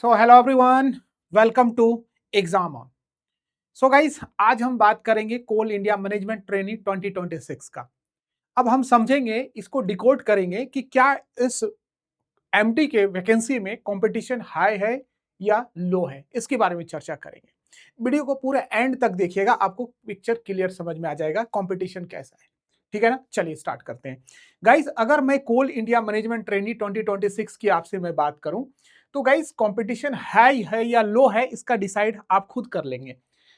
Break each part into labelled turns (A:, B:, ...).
A: So hello everyone, welcome to exam on. So guys, आज हम बात करेंगे कोल इंडिया मैनेजमेंट ट्रेनिंग 2026 का। अब हम समझेंगे, इसको डिकोड करेंगे कि क्या इस एमटी के वैकेंसी में कंपटीशन हाई है या लो है, इसके बारे में चर्चा करेंगे। वीडियो को पूरा एंड तक देखिएगा, आपको पिक्चर क्लियर समझ में आ जाएगा कंपटीशन कैसा है। ठीक है ना, चलिए स्टार्ट करते हैं। गाइस, अगर मैं कोल इंडिया मैनेजमेंट ट्रेनिंग 2026 की आपसे मैं बात करूं, तो गाइस कंपटीशन हाई है या लो है, इसका डिसाइड आप खुद कर लेंगे।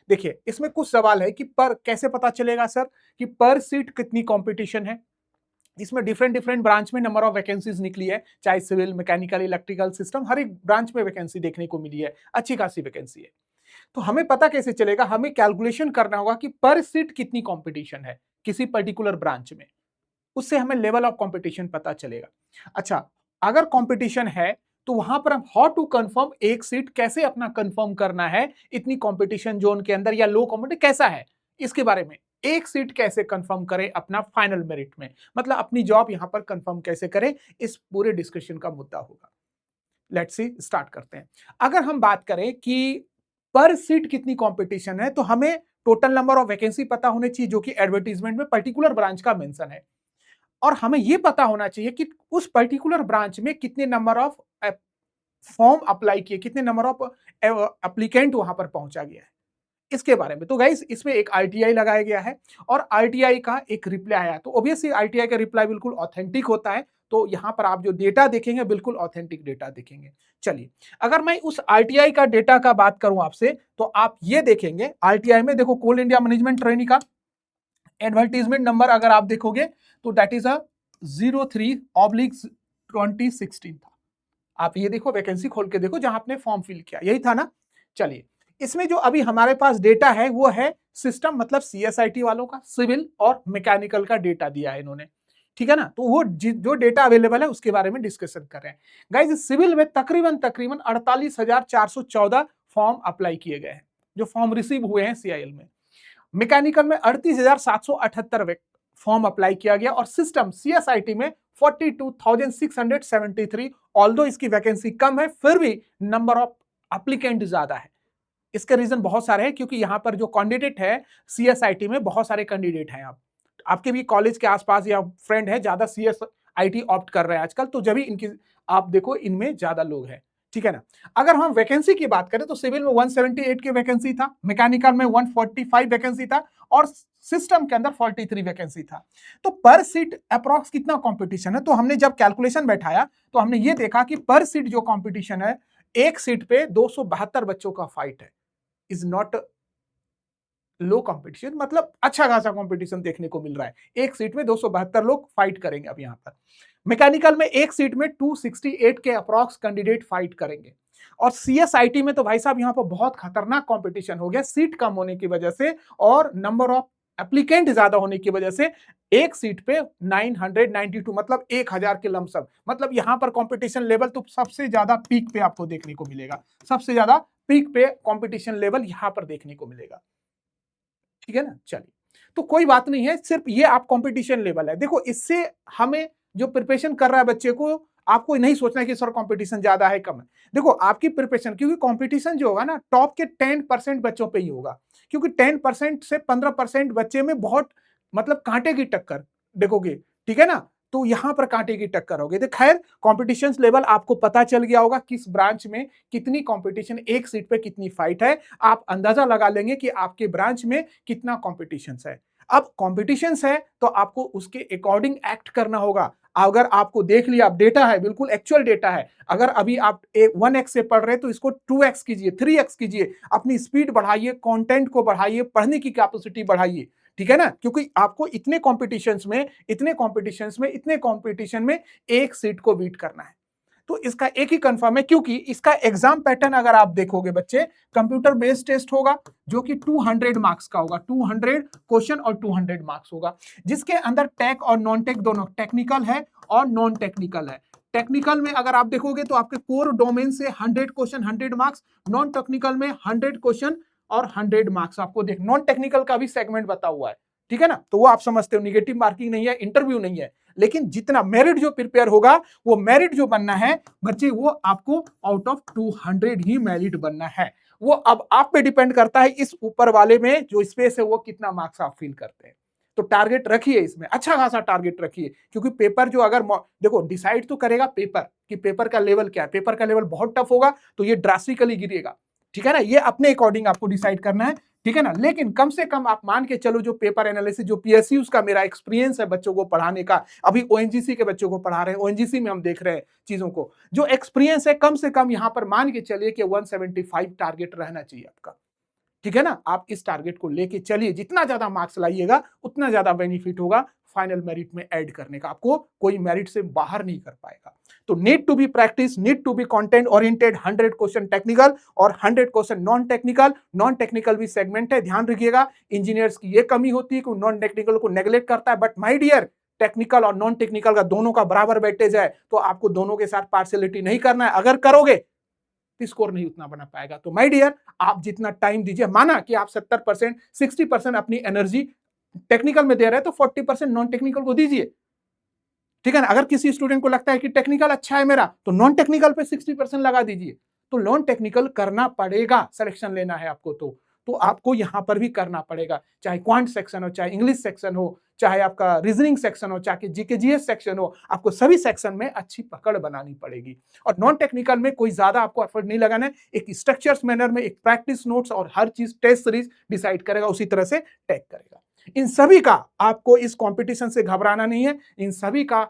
A: देखिए, इसमें कुछ सवाल है कि पर कैसे पता चलेगा सर कि पर सीट कितनी कंपटीशन है। इसमें डिफरेंट डिफरेंट ब्रांच में नंबर ऑफ वैकेंसीज निकली है, चाहे सिविल, मैकेनिकल, इलेक्ट्रिकल, सिस्टम, हर एक ब्रांच में वैकेंसी देखने को मिली है, अच्छी खासी वैकेंसी है। तो हमें पता कैसे चलेगा, हमें कैलकुलेशन करना होगा कि पर सीट कितनी कंपटीशन है किसी पर्टिकुलर ब्रांच में, उससे हमें लेवल ऑफ कंपटीशन पता चलेगा। अच्छा, अगर कंपटीशन है तो वहां पर हम हाउ टू कंफर्म एक सीट कैसे अपना कंफर्म करना है इतनी कंपटीशन जोन के अंदर, या लो कंपटीशन कैसा है इसके बारे में, एक सीट कैसे कंफर्म करें अपना फाइनल मेरिट में, मतलब अपनी जॉब यहां पर कंफर्म कैसे करें, इस पूरे डिस्कशन का मुद्दा होगा। लेट्स सी, स्टार्ट करते हैं। अगर हम बात करें कि पर सीट कितनी कंपटीशन है, तो हमें टोटल नंबर ऑफ वैकेंसी पता होने चाहिए जो कि एडवर्टीजमेंट में पर्टिकुलर ब्रांच का मेंशन है, और हमें यह पता होना चाहिए कि उस पर्टिकुलर ब्रांच में कितने नंबर ऑफ फॉर्म अप्लाई किए, कितने नंबर ऑफ एप्लीकेंट वहां पर पहुंचा गया है, इसके बारे में। तो गाइस, इसमें एक आरटीआई लगाया गया है और आरटीआई का एक रिप्लाई आया, तो ऑब्वियसली आरटीआई का रिप्लाई बिल्कुल ऑथेंटिक होता है, तो यहां पर आप जो डेटा देखेंगे बिल्कुल ऑथेंटिक डेटा देखेंगे। चलिए, अगर मैं उस आरटीआई का डेटा का बात करूं आपसे, तो आप ये देखेंगे आरटीआई में, देखो कोल इंडिया मैनेजमेंट ट्रेनिंग का एडवर्टीजमेंट नंबर अगर आप देखोगे तो दैट इज 03/2016 था। आप ये देखो, वैकेंसी खोल के देखो जहां आपने फॉर्म फिल किया, यही था ना। चलिए, इसमें जो अभी हमारे पास डेटा है वो है सिस्टम, मतलब सीएसआईटी वालों का, सिविल और मैकेनिकल का डेटा दिया है इन्होंने। ठीक है ना, तो वो जो डेटा अवेलेबल है उसके बारे में डिस्कशन कर रहे हैं। गाइस, सिविल में तकरीबन तकरीबन 48,414 फॉर्म अप्लाई किए गए हैं, जो फॉर्म रिसीव हुए हैं सीआईएल में। मैकेनिकल में 38,778 फॉर्म अप्लाई किया गया, और सिस्टम सीएसआईटी में 42,673। ऑल्दो इसकी वैकेंसी कम है, फिर भी नंबर ऑफ एप्लीकेंट ज्यादा है। इसके रीजन बहुत सारे हैं, क्योंकि यहां पर जो कैंडिडेट है सीएसआईटी में, बहुत सारे कैंडिडेट हैं। आप आपके भी कॉलेज के आसपास या फ्रेंड है, ज्यादा सीएसआईटी ऑप्ट कर रहे हैं आजकल, तो जब भी इनकी आप देखो, इनमें ज्यादा लोग हैं। ठीक है ना। अगर हम वैकेंसी की बात करें तो सिविल में 178 की वैकेंसी था, मैकेनिकल में 145 वैकेंसी था, और सिस्टम के अंदर 43 वैकेंसी था। तो पर सीट अप्रॉक्स कितना कंपटीशन है, तो हमने जब कैलकुलेशन बैठाया तो हमने ये देखा कि पर सीट जो कंपटीशन है, एक सीट पे 272 बच्चों का फाइट है। इज नॉट लो कंपटीशन, मतलब अच्छा खासा कंपटीशन देखने को मिल रहा है। एक सीट में 272 लोग फाइट करेंगे। अब यहां पर मैकेनिकल में एक सीट में 268 के अप्रॉक्स कैंडिडेट फाइट करेंगे, और सीएसआईटी में तो भाई साहब यहां पर बहुत खतरनाक कंपटीशन हो गया, सीट कम होने की वजह से और नंबर ऑफ एप्लीकेंट ज्यादा होने की वजह से। एक सीट पे 992, मतलब 1000 के लमसम, मतलब यहां पर कंपटीशन लेवल तो सबसे ज्यादा पीक पे आपको देखने को मिलेगा, सबसे ज्यादा पीक पे कंपटीशन लेवल यहां पर देखने को मिलेगा। ठीक है ना। चलिए, तो कोई बात नहीं है, सिर्फ ये आप कंपटीशन लेवल है। देखो, इससे हमें जो प्रिपरेशन कर रहा है बच्चे को, आपको नहीं सोचना है कि सर कंपटीशन ज्यादा है कम है। देखो, आपकी प्रिपरेशन, क्योंकि कंपटीशन जो होगा ना, टॉप के 10% बच्चों पे ही होगा, क्योंकि 10% से 15% बच्चे में बहुत, मतलब कांटे की टक्कर देखोगे। ठीक है ना, तो यहां पर कांटे की टक्कर होगी। तो खैर, कंपटीशन लेवल आपको पता चल गया होगा, किस ब्रांच में कितनी कंपटीशन, एक सीट पे कितनी फाइट है, आप अंदाजा लगा लेंगे कि आपके ब्रांच में कितना कंपटीशन है। अब कंपटीशन है तो आपको उसके अकॉर्डिंग एक्ट करना होगा। अगर आपको देख लिया, आप डेटा है, बिल्कुल एक्चुअल डेटा है, अगर अभी आप 1x से पढ़ रहे हैं तो इसको 2x कीजिए, 3x कीजिए, अपनी स्पीड बढ़ाइए, कंटेंट को बढ़ाइए, पढ़ने की कैपेसिटी बढ़ाइए। ठीक है ना, क्योंकि आपको इतने कॉम्पिटिशन्स में एक सीट को बीट करना है। तो इसका एक ही कंफर्म है, क्योंकि इसका एग्जाम पैटर्न अगर आप देखोगे बच्चे, कंप्यूटर बेस्ड टेस्ट होगा, जो कि 200 मार्क्स का होगा, 200 क्वेश्चन और 200 मार्क्स होगा, जिसके अंदर टेक और नॉन टेक दोनों, टेक्निकल है और नॉन टेक्निकल है। टेक्निकल में अगर आप देखोगे तो आपके कोर डोमेन से 100 क्वेश्चन 100 मार्क्स, नॉन टेक्निकल में 100 क्वेश्चन और 100 मार्क्स। आपको देख, नॉन टेक्निकल का भी सेगमेंट बता हुआ है। ठीक है ना, तो वो आप समझते हो, निगेटिव मार्किंग नहीं है, इंटरव्यू नहीं है, लेकिन जितना मेरिट जो प्रिपेयर होगा वो मेरिट जो बनना है बच्चे वो आपको आउट ऑफ 200 ही मेरिट बनना है। वो अब आप पे डिपेंड करता है इस ऊपर वाले में जो स्पेस है वो कितना मार्क्स आप फील करते हैं। तो टारगेट रखिए, इसमें अच्छा खासा टारगेट रखिए, क्योंकि पेपर जो अगर देखो डिसाइड तो करेगा पेपर कि पेपर का लेवल क्या है। पेपर का लेवल बहुत टफ होगा तो ये ड्रास्टिकली गिरेगा, ठीक है ना। ये अपने अकॉर्डिंग आपको डिसाइड करना है, ठीक है ना। लेकिन कम से कम आप मान के चलो जो पेपर एनालिसिस जो पीएसयू का मेरा एक्सपीरियंस है बच्चों को पढ़ाने का, अभी ओएनजीसी के बच्चों को पढ़ा रहे हैं, ओएनजीसी में हम देख रहे हैं चीजों को, जो एक्सपीरियंस है कम से कम यहां पर मान के चलिए कि 175 टारगेट रहना चाहिए आपका, ठीक है ना। आप इस टारगेट को लेके चलिए, जितना ज्यादा मार्क्स लाइएगा उतना ज्यादा बेनिफिट होगा फाइनल मेरिट में ऐड करने का, आपको कोई मेरिट से बाहर नहीं कर पाएगा। तो need to be practice, need to be content oriented, 100 question technical और 100 question non technical. Non technical भी सेगमेंट है, ध्यान रखिएगा। इंजीनियर्स की ये कमी होती है कि नॉन टेक्निकल को नेग्लेक्ट करता है, बट माय डियर टेक्निकल और नॉन टेक्निकल का दोनों का बराबर वेटेज है, तो आपको दोनों के साथ पार्शियलिटी नहीं करना है। अगर करोगे स्कोर नहीं उतना बना पाएगा। तो माय डियर आप जितना टाइम दीजिए, माना कि आप 70% 60% अपनी एनर्जी टेक्निकल में दे रहे हैं तो 40% नॉन टेक्निकल को दीजिए, ठीक है ना। अगर किसी स्टूडेंट को लगता है कि टेक्निकल अच्छा है मेरा तो नॉन टेक्निकल पे 60% लगा दीजिए। तो नॉन टेक्निकल करना पड़ेगा, सिलेक्शन लेना है आपको तो आपको यहां पर भी करना पड़ेगा, चाहे क्वांट सेक्शन हो, चाहे इंग्लिश सेक्शन हो, चाहे आपका रीजनिंग सेक्शन हो, चाहे जीके जीएस सेक्शन हो, आपको सभी सेक्शन में अच्छी पकड़ बनानी पड़ेगी। और नॉन टेक्निकल में कोई ज्यादा आपको एफर्ट नहीं लगाना है, एक स्ट्रक्चर्स मैनर में एक प्रैक्टिस नोट्स और हर चीज टेस्ट सीरीज डिसाइड करेगा, उसी तरह से टैग करेगा। इन सभी का आपको इस कंपटीशन से घबराना नहीं है। इन सभी का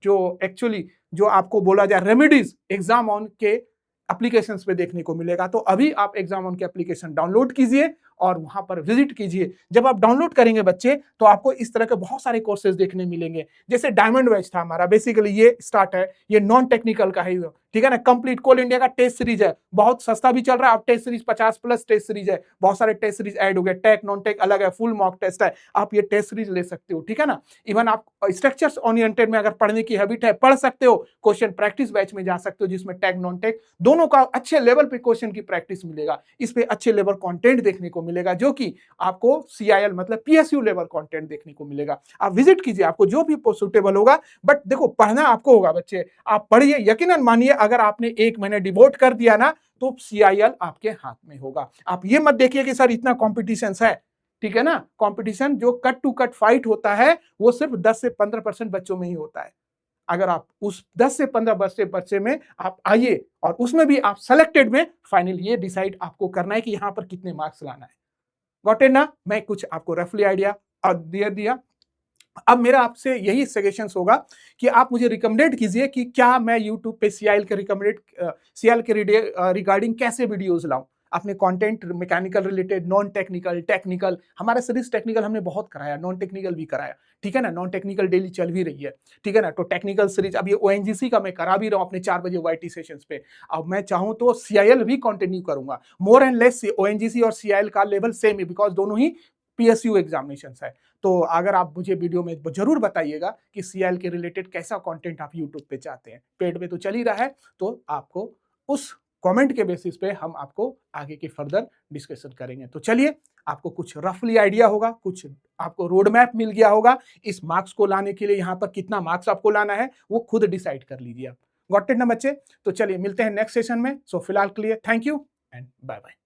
A: जो एक्चुअली जो आपको बोला जाए रेमेडीज एग्जाम ऑन के एप्लीकेशंस पे देखने को मिलेगा। तो अभी आप एग्जाम ऑन के एप्लीकेशन डाउनलोड कीजिए और वहां पर विजिट कीजिए। जब आप डाउनलोड करेंगे बच्चे तो आपको इस तरह के बहुत सारे कोर्सेज देखने मिलेंगे। जैसे डायमंड बैच था हमारा, बेसिकली ये स्टार्ट है, ये नॉन टेक्निकल का है, ठीक है ना। कंप्लीट कोल इंडिया का टेस्ट सीरीज है, बहुत सस्ता भी चल रहा है। आप टेस्ट सीरीज 50+ टेस्ट सीरीज है, बहुत सारे टेस्ट सीरीज ऐड हो गए, टेक नॉन टेक अलग है, फुल मॉक टेस्ट है, आप ये टेस्ट सीरीज ले सकते हो, ठीक है ना। इवन आप स्ट्रक्चर्स ओरिएंटेड में अगर पढ़ने की हैबिट है पढ़ सकते हो, क्वेश्चन प्रैक्टिस बैच में जा सकते हो जिसमें टेक नॉन टेक दोनों का अच्छे लेवल पे क्वेश्चन की प्रैक्टिस मिलेगा। इस पे अच्छे लेवल कंटेंट देखने को मिलेगा, जो कि आपको सीआईएल मतलब पीएसयू लेवल कंटेंट देखने को मिलेगा। आप विजिट कीजिए, आपको जो भी सुटेबल होगा। बट देखो पढ़ना आपको होगा बच्चे, आप पढ़िए, यकीनन मानिए अगर आपने 1 महीने डिवोट कर दिया ना तो सीआईएल आपके हाथ में होगा। आप ये मत देखिए कि सर इतना कॉम्पिटिशन है, ठीक है ना। कंपटीशन जो कट टू कट फाइट होता है वो सिर्फ 10 से 15% बच्चों में ही होता है। अगर आप उस 10 से 15 बच्चे में आप आइए और उसमें भी आप सेलेक्टेड में, फाइनल ये डिसाइड आपको करना है कि यहां पर कितने मार्क्स लाना है। गॉट इट ना। मैं कुछ आपको रफली आइडिया दे दिया। अब मेरा आपसे यही सजेशंस होगा कि आप मुझे रिकमेंडेड कीजिए कि क्या मैं यूट्यूब पे सीआईएल के रिगार्डिंग कैसे वीडियोस लाऊं। आपने content mechanical related, non technical, technical, हमारा सीरीज टेक्निकल हमने बहुत कराया, नॉन टेक्निकल भी कराया, ठीक है ना। नॉन टेक्निकल डेली चल भी रही है, ठीक है ना। तो टेक्निकल सीरीज अब ये ओएनजीसी का मैं करा भी रहा हूं अपने 4 बजे वाईटी सेशंस पे। अब मैं चाहूं तो सीआईएल भी कंटिन्यू करूंगा। मोर एंड लेस ओएनजीसी और सीआईएल का लेवल सेम है, बिकॉज दोनों ही पीएसयू एग्जामिनेशन है। तो अगर आप मुझे वीडियो में जरूर बताइएगा कि सीआईएल के रिलेटेड कैसा कंटेंट आप यूट्यूब पे चाहते हैं। पेड पे तो चल ही रहा है, तो आपको उस कमेंट के बेसिस पे हम आपको आगे के फर्दर डिस्कशन करेंगे। तो चलिए, आपको कुछ रफली आइडिया होगा, कुछ आपको रोड मैप मिल गया होगा। इस मार्क्स को लाने के लिए यहाँ पर कितना मार्क्स आपको लाना है वो खुद डिसाइड कर लीजिए आप। गॉट इट ना बच्चे। तो चलिए मिलते हैं नेक्स्ट सेशन में। सो फिलहाल के लिए thank you and bye bye.